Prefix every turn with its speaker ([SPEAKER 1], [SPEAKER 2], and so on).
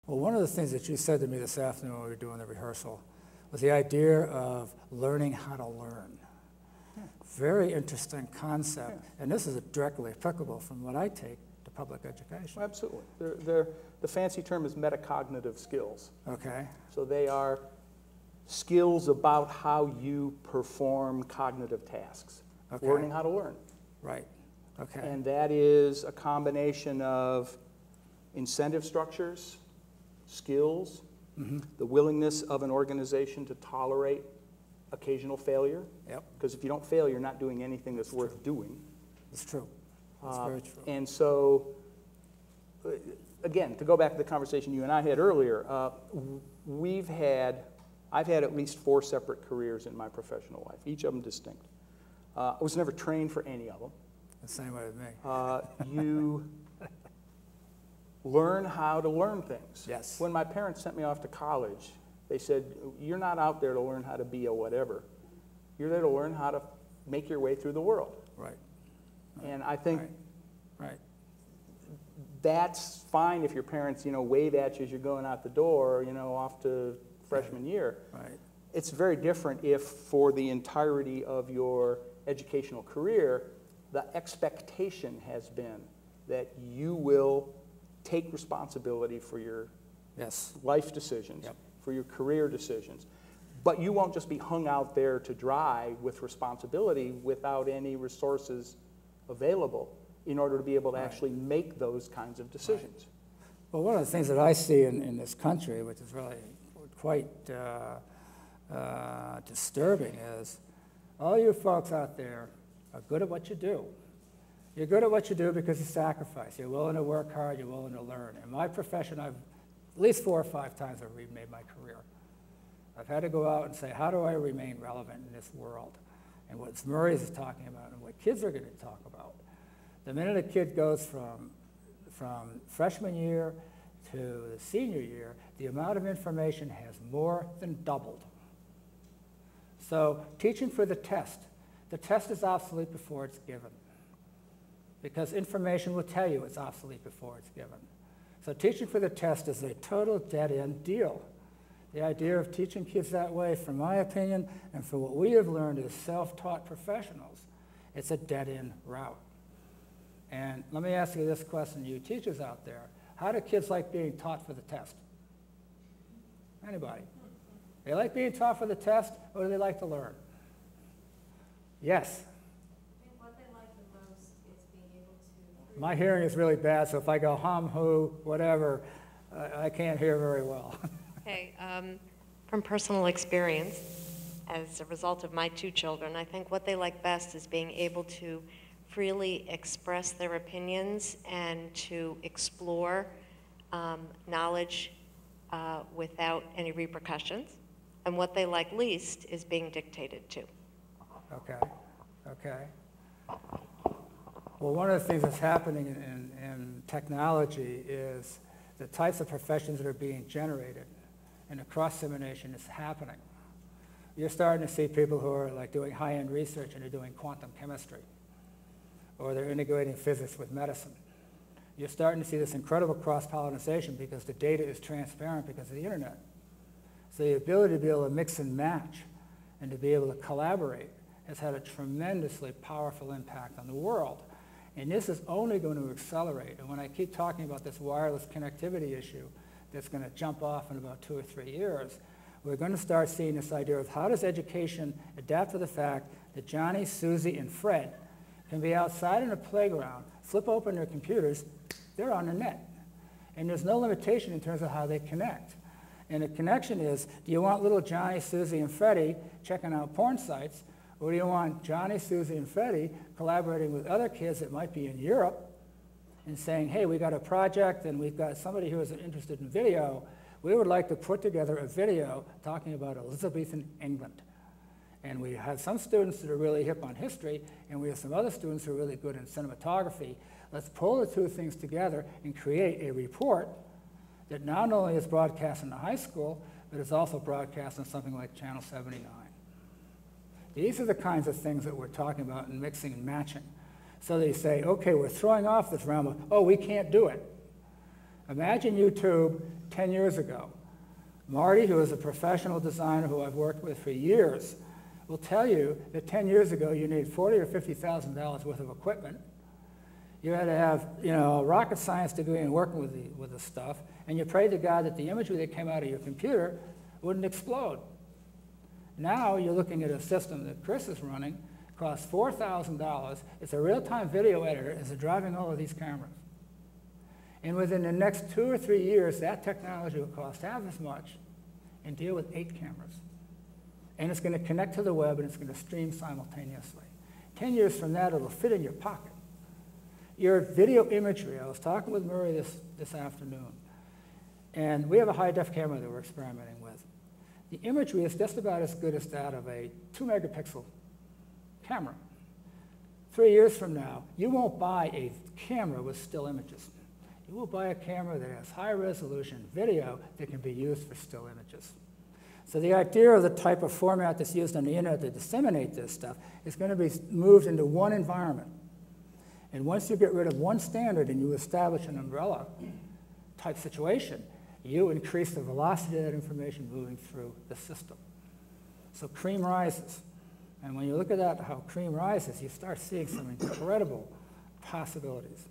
[SPEAKER 1] Well, one of the things that you said to me this afternoon when we were doing the rehearsal was the idea of learning how to learn. Very interesting concept, and this is directly applicable from what I take to public education.
[SPEAKER 2] Absolutely. The fancy term is metacognitive skills.
[SPEAKER 1] Okay.
[SPEAKER 2] So they are skills about how you perform cognitive tasks.
[SPEAKER 1] Okay.
[SPEAKER 2] Learning how to learn.
[SPEAKER 1] Right. Okay.
[SPEAKER 2] And that is a combination of incentive structures, skills, the willingness of an organization to tolerate occasional failure.
[SPEAKER 1] Yep.
[SPEAKER 2] Because if you don't fail, you're not doing anything that's worth doing.
[SPEAKER 1] It's true. It's very true.
[SPEAKER 2] And so, again, to go back to the conversation you and I had earlier, I've had at least 4 separate careers in my professional life, each of them distinct. I was never trained for any of them.
[SPEAKER 1] The same way with me.
[SPEAKER 2] You learn how to learn things.
[SPEAKER 1] Yes.
[SPEAKER 2] When my parents sent me off to college, they said, you're not out there to learn how to be a whatever. You're there to learn how to make your way through the world.
[SPEAKER 1] Right.
[SPEAKER 2] And I think
[SPEAKER 1] Right.
[SPEAKER 2] that's fine if your parents, wave at you as you're going out the door, off to freshman year.
[SPEAKER 1] Right.
[SPEAKER 2] It's very different if for the entirety of your educational career, the expectation has been that you will take responsibility for your life decisions, for your career decisions. But you won't just be hung out there to dry with responsibility without any resources available in order to be able to actually make those kinds of decisions.
[SPEAKER 1] Well, one of the things that I see in this country, which is really quite disturbing, is all you folks out there are good at what you do. You're good at what you do because you sacrifice. You're willing to work hard. You're willing to learn. In my profession, I've at least 4 or 5 times I've remade my career. I've had to go out and say, how do I remain relevant in this world? And what Murray is talking about and what kids are going to talk about. The minute a kid goes from freshman year to the senior year, the amount of information has more than doubled. So teaching for the test is obsolete before it's given, because information will tell you it's obsolete before it's given. So teaching for the test is a total dead-end deal. The idea of teaching kids that way, from my opinion, and for what we have learned as self-taught professionals, it's a dead-end route. And let me ask you this question, you teachers out there. How do kids like being taught for the test? Anybody? They like being taught for the test, or do they like to learn? Yes?
[SPEAKER 3] I think what they like the most is being able to...
[SPEAKER 1] My hearing is really bad, so if I go hum, hoo, whatever, I can't hear very well.
[SPEAKER 3] Okay, from personal experience, as a result of my 2 children, I think what they like best is being able to freely express their opinions and to explore knowledge without any repercussions. And what they like least is being dictated to.
[SPEAKER 1] Okay. Well, one of the things that's happening in technology is the types of professions that are being generated, and the cross-dissemination is happening. You're starting to see people who are like doing high-end research and they're doing quantum chemistry, or they're integrating physics with medicine. You're starting to see this incredible cross-pollination because the data is transparent because of the internet. So the ability to be able to mix and match and to be able to collaborate has had a tremendously powerful impact on the world. And this is only going to accelerate. And when I keep talking about this wireless connectivity issue that's going to jump off in about 2 or 3 years, we're going to start seeing this idea of how does education adapt to the fact that Johnny, Susie, and Fred can be outside in a playground, flip open their computers, they're on the net. And there's no limitation in terms of how they connect. And the connection is, do you want little Johnny, Susie, and Freddie checking out porn sites, or do you want Johnny, Susie, and Freddie collaborating with other kids that might be in Europe and saying, hey, we got a project and we've got somebody who is interested in video. We would like to put together a video talking about Elizabethan England. And we have some students that are really hip on history, and we have some other students who are really good in cinematography. Let's pull the 2 things together and create a report that not only is broadcast in the high school, but is also broadcast on something like Channel 79. These are the kinds of things that we're talking about in mixing and matching. So they say, okay, we're throwing off this realm of, oh, we can't do it. Imagine YouTube 10 years ago. Marty, who is a professional designer who I've worked with for years, will tell you that 10 years ago you need $40,000 or $50,000 worth of equipment. You had to have, a rocket science degree and working with the stuff, and you prayed to God that the imagery that came out of your computer wouldn't explode. Now you're looking at a system that Chris is running, costs $4,000. It's a real-time video editor. It's driving all of these cameras. And within the next 2 or 3 years, that technology will cost half as much and deal with 8 cameras. And it's going to connect to the web, and it's going to stream simultaneously. 10 years from that, it'll fit in your pocket. Your video imagery, I was talking with Murray this afternoon, and we have a high-def camera that we're experimenting with. The imagery is just about as good as that of a 2-megapixel camera. 3 years from now, you won't buy a camera with still images. You will buy a camera that has high-resolution video that can be used for still images. So the idea of the type of format that's used on the internet to disseminate this stuff is going to be moved into one environment. And once you get rid of one standard and you establish an umbrella type situation, you increase the velocity of that information moving through the system. So cream rises. And when you look at that, how cream rises, you start seeing some incredible possibilities.